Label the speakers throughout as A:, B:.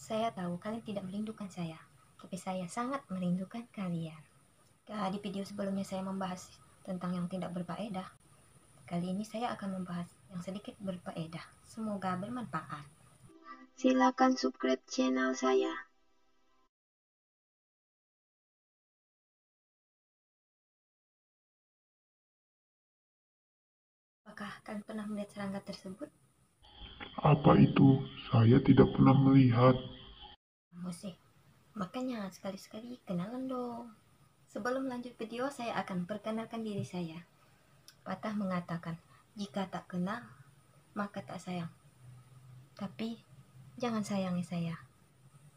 A: Saya tahu kalian tidak merindukan saya, tapi saya sangat merindukan kalian. Di video sebelumnya saya membahas tentang yang tidak berfaedah. Kali ini saya akan membahas yang sedikit berfaedah. Semoga bermanfaat.
B: Silakan subscribe channel saya.
A: Apakah kalian pernah melihat serangga tersebut?
C: Apa itu? Saya tidak pernah melihat.
A: Kamu sih. Makanya sekali-sekali kenalan dong. Sebelum lanjut video, saya akan perkenalkan diri saya. Patah mengatakan, jika tak kenal, maka tak sayang. Tapi, jangan sayangi saya.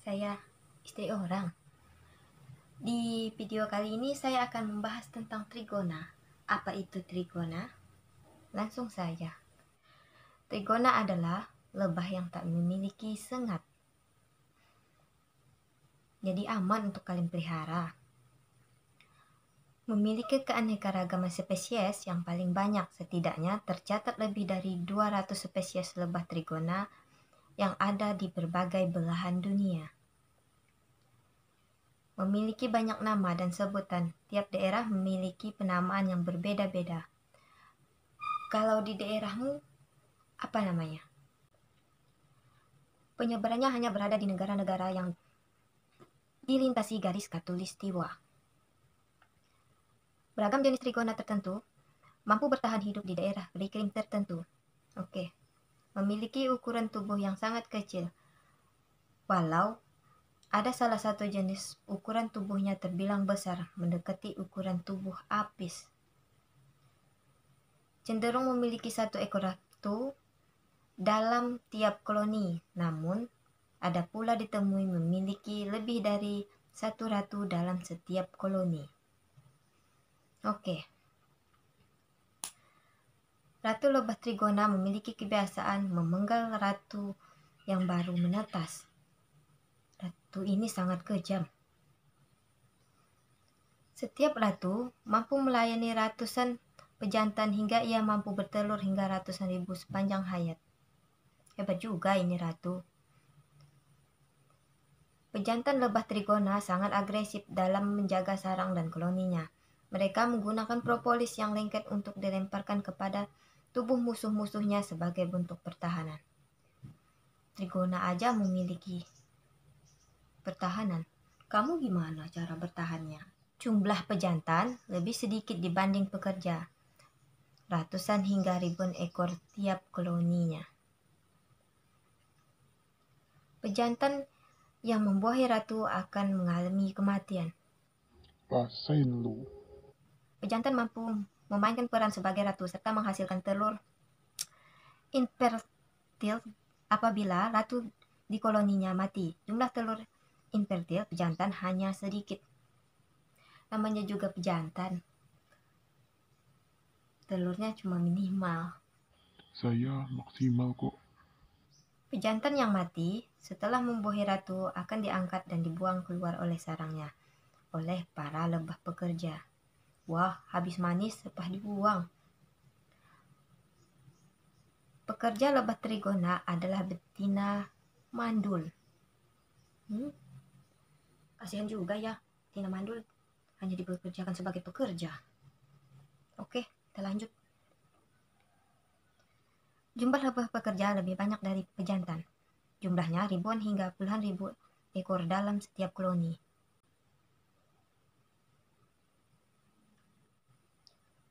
A: Saya istri orang. Di video kali ini saya akan membahas tentang trigona. Apa itu trigona? Langsung saja. Trigona adalah lebah yang tak memiliki sengat. Jadi aman untuk kalian pelihara. Memiliki keanekaragaman spesies yang paling banyak, setidaknya tercatat lebih dari 200 spesies lebah trigona yang ada di berbagai belahan dunia. Memiliki banyak nama dan sebutan, tiap daerah memiliki penamaan yang berbeda-beda. Kalau di daerahmu, apa namanya? Penyebarannya hanya berada di negara-negara yang dilintasi garis khatulistiwa. Beragam jenis trigona tertentu mampu bertahan hidup di daerah beriklim tertentu. Memiliki ukuran tubuh yang sangat kecil. Walau ada salah satu jenis ukuran tubuhnya terbilang besar, mendekati ukuran tubuh apis. Cenderung memiliki satu ekor ratu dalam tiap koloni, namun ada pula ditemui memiliki lebih dari satu ratu dalam setiap koloni. Ratu lebah trigona memiliki kebiasaan memenggal ratu yang baru menetas. Ratu ini sangat kejam. Setiap ratu mampu melayani ratusan pejantan hingga ia mampu bertelur hingga ratusan ribu sepanjang hayat. Hebat juga ini ratu. Pejantan lebah trigona sangat agresif dalam menjaga sarang dan koloninya. Mereka menggunakan propolis yang lengket untuk dilemparkan kepada tubuh musuh-musuhnya sebagai bentuk pertahanan. Trigona aja memiliki pertahanan. Kamu gimana cara bertahannya? Jumlah pejantan lebih sedikit dibanding pekerja. Ratusan hingga ribuan ekor tiap koloninya. Pejantan yang membuahi ratu akan mengalami kematian.
C: Rasain lu.
A: Pejantan mampu memainkan peran sebagai ratu serta menghasilkan telur infertil apabila ratu di koloninya mati. Jumlah telur infertil pejantan hanya sedikit. Namanya juga pejantan. Telurnya cuma minimal.
C: Saya maksimal kok.
A: Pejantan yang mati setelah membuahi ratu akan diangkat dan dibuang keluar oleh sarangnya oleh para lebah pekerja. Wah, habis manis sepah dibuang. Pekerja lebah trigona adalah betina mandul. Kasihan juga ya, betina mandul hanya dipekerjakan sebagai pekerja. Kita lanjut. Jumlah lebah pekerja lebih banyak dari pejantan. Jumlahnya ribuan hingga puluhan ribu ekor dalam setiap koloni.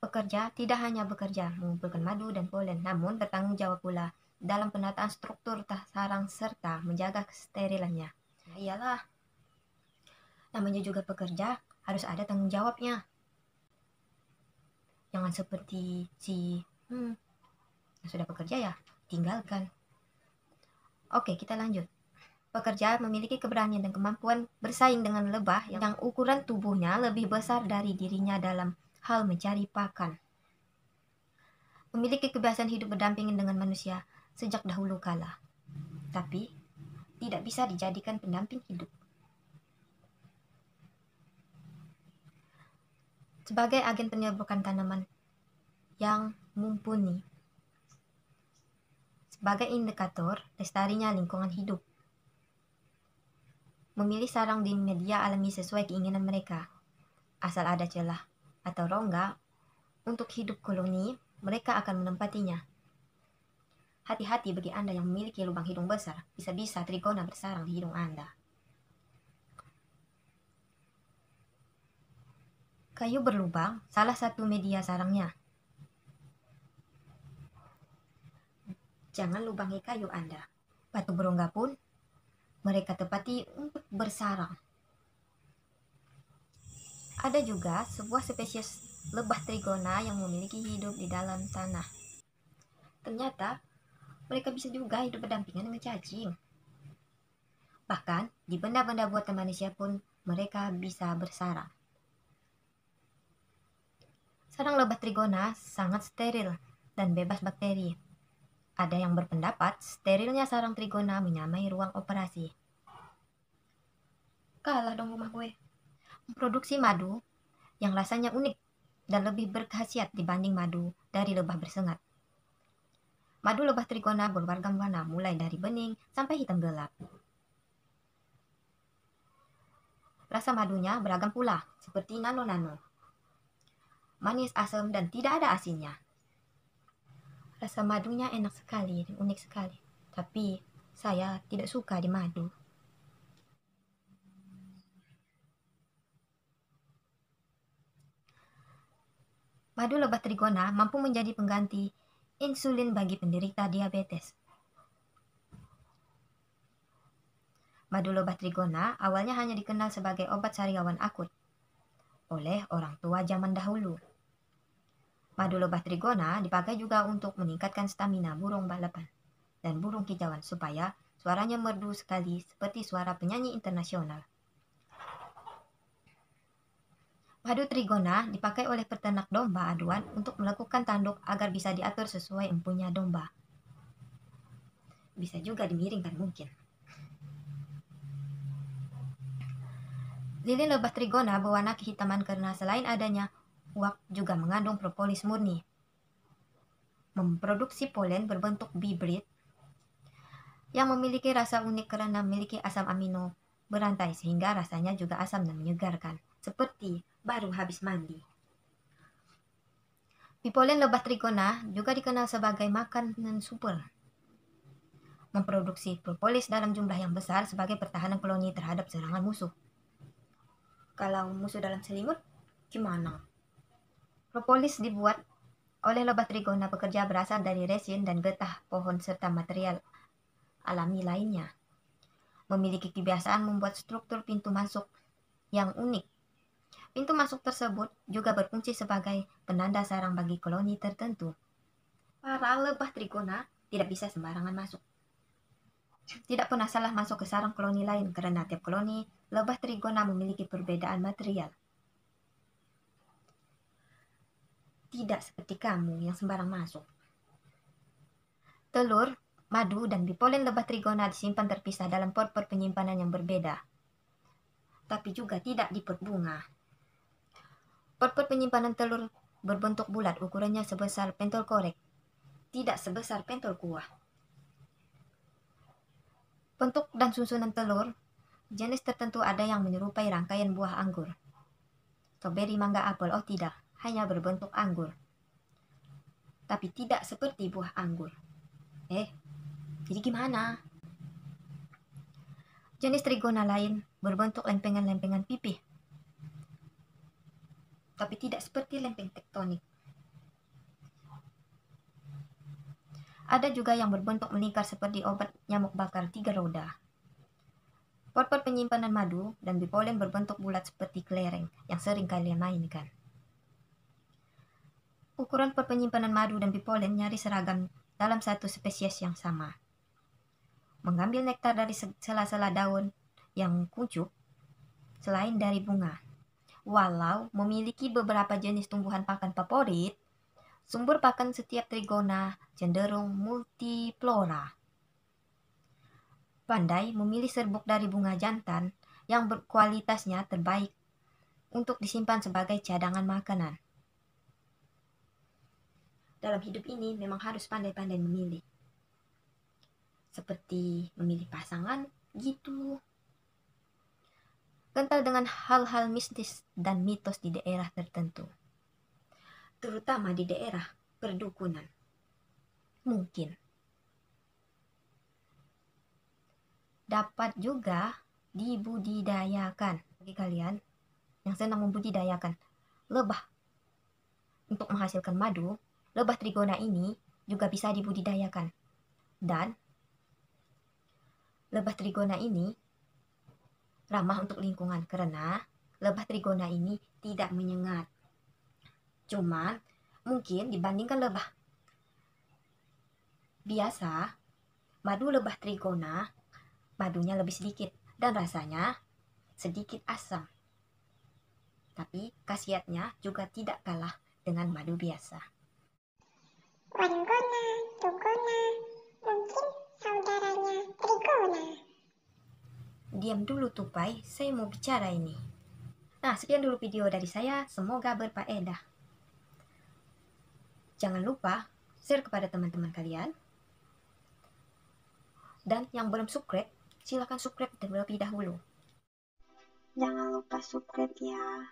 A: Pekerja tidak hanya bekerja mengumpulkan madu dan polen, namun bertanggung jawab pula dalam penataan struktur sarang serta menjaga kesterilannya. Iyalah, namanya juga pekerja, harus ada tanggung jawabnya. Jangan seperti yang sudah bekerja ya, tinggalkan. Kita lanjut. Pekerja memiliki keberanian dan kemampuan bersaing dengan lebah yang ukuran tubuhnya lebih besar dari dirinya dalam hal mencari pakan. Memiliki kebiasaan hidup berdampingan dengan manusia sejak dahulu kala, tapi tidak bisa dijadikan pendamping hidup. Sebagai agen penyerbukan tanaman yang mumpuni, sebagai indikator lestarinya lingkungan hidup. memilih sarang di media alami sesuai keinginan mereka. Asal ada celah atau rongga untuk hidup koloni, mereka akan menempatinya. Hati-hati bagi Anda yang memiliki lubang hidung besar, bisa-bisa trigona bersarang di hidung Anda. Kayu berlubang, salah satu media sarangnya. Jangan lubangi kayu Anda. Batu berongga pun mereka tepati untuk bersarang. Ada juga sebuah spesies lebah trigona yang memiliki hidup di dalam tanah. Ternyata mereka bisa juga hidup berdampingan dengan cacing. Bahkan di benda-benda buatan manusia pun mereka bisa bersarang. Sarang lebah trigona sangat steril dan bebas bakteri. Ada yang berpendapat sterilnya sarang trigona menyamai ruang operasi. Kalah dong rumah gue. Memproduksi madu yang rasanya unik dan lebih berkhasiat dibanding madu dari lebah bersengat. Madu lebah trigona beragam warna mulai dari bening sampai hitam gelap. Rasa madunya beragam pula, seperti nano-nano. Manis, asam, dan tidak ada asinnya. Rasa madunya enak sekali dan unik sekali. Tapi saya tidak suka di madu. Madu lebah trigona mampu menjadi pengganti insulin bagi penderita diabetes. Madu lebah trigona awalnya hanya dikenal sebagai obat sariawan akut oleh orang tua zaman dahulu. Madu lebah trigona dipakai juga untuk meningkatkan stamina burung balapan dan burung kicauan supaya suaranya merdu sekali seperti suara penyanyi internasional. Madu trigona dipakai oleh peternak domba aduan untuk melakukan tanduk agar bisa diatur sesuai empunya domba. Bisa juga dimiringkan mungkin. Lilin lebah trigona berwarna kehitaman karena selain adanya uap juga mengandung propolis murni. Memproduksi polen berbentuk bibrit yang memiliki rasa unik karena memiliki asam amino berantai sehingga rasanya juga asam dan menyegarkan, seperti baru habis mandi. Pipolen lebah trigona juga dikenal sebagai makanan super. Memproduksi propolis dalam jumlah yang besar sebagai pertahanan koloni terhadap serangan musuh. Kalau musuh dalam selimut, gimana? Propolis dibuat oleh lebah trigona pekerja berasal dari resin dan getah pohon serta material alami lainnya. Memiliki kebiasaan membuat struktur pintu masuk yang unik. Pintu masuk tersebut juga berfungsi sebagai penanda sarang bagi koloni tertentu. Para lebah trigona tidak bisa sembarangan masuk. Tidak pernah salah masuk ke sarang koloni lain karena tiap koloni lebah trigona memiliki perbedaan material. Tidak seperti kamu yang sembarang masuk. Telur, madu, dan bipolen lebah trigona disimpan terpisah dalam pot-pot penyimpanan yang berbeda. Tapi juga tidak di pot bunga. Pot-pot penyimpanan telur berbentuk bulat, ukurannya sebesar pentol korek, tidak sebesar pentol kuah. Bentuk dan susunan telur jenis tertentu ada yang menyerupai rangkaian buah anggur. Stroberi, mangga, apel, oh tidak, hanya berbentuk anggur. Tapi tidak seperti buah anggur. Jadi gimana? Jenis trigona lain berbentuk lempengan-lempengan pipih. Tapi tidak seperti lempeng tektonik. Ada juga yang berbentuk melingkar seperti obat nyamuk bakar 3 roda. Pot-pot penyimpanan madu dan bipolen berbentuk bulat seperti kelereng yang sering kalian mainkan. Ukuran pot penyimpanan madu dan bipolen nyaris seragam dalam satu spesies yang sama. Mengambil nektar dari sela-sela daun yang kuncup selain dari bunga. Walau memiliki beberapa jenis tumbuhan pakan favorit, sumber pakan setiap trigona cenderung multiflora. Pandai memilih serbuk dari bunga jantan yang berkualitasnya terbaik untuk disimpan sebagai cadangan makanan. Dalam hidup ini memang harus pandai-pandai memilih. Seperti memilih pasangan gitu. kental dengan hal-hal mistis dan mitos di daerah tertentu, terutama di daerah perdukunan. Mungkin dapat juga dibudidayakan. Bagi kalian yang senang membudidayakan lebah untuk menghasilkan madu, lebah trigona ini juga bisa dibudidayakan. Dan lebah trigona ini ramah untuk lingkungan karena lebah trigona ini tidak menyengat. Cuman mungkin dibandingkan lebah biasa, madu lebah trigona madunya lebih sedikit dan rasanya sedikit asam. Tapi khasiatnya juga tidak kalah dengan madu biasa.
D: Wanggona, Tugona, mungkin saudaranya Trigona.
A: Diam dulu tupai, saya mau bicara ini. Nah, sekian dulu video dari saya, semoga berfaedah. Jangan lupa share kepada teman-teman kalian. Dan yang belum subscribe, silakan subscribe terlebih dahulu.
B: Jangan lupa subscribe ya.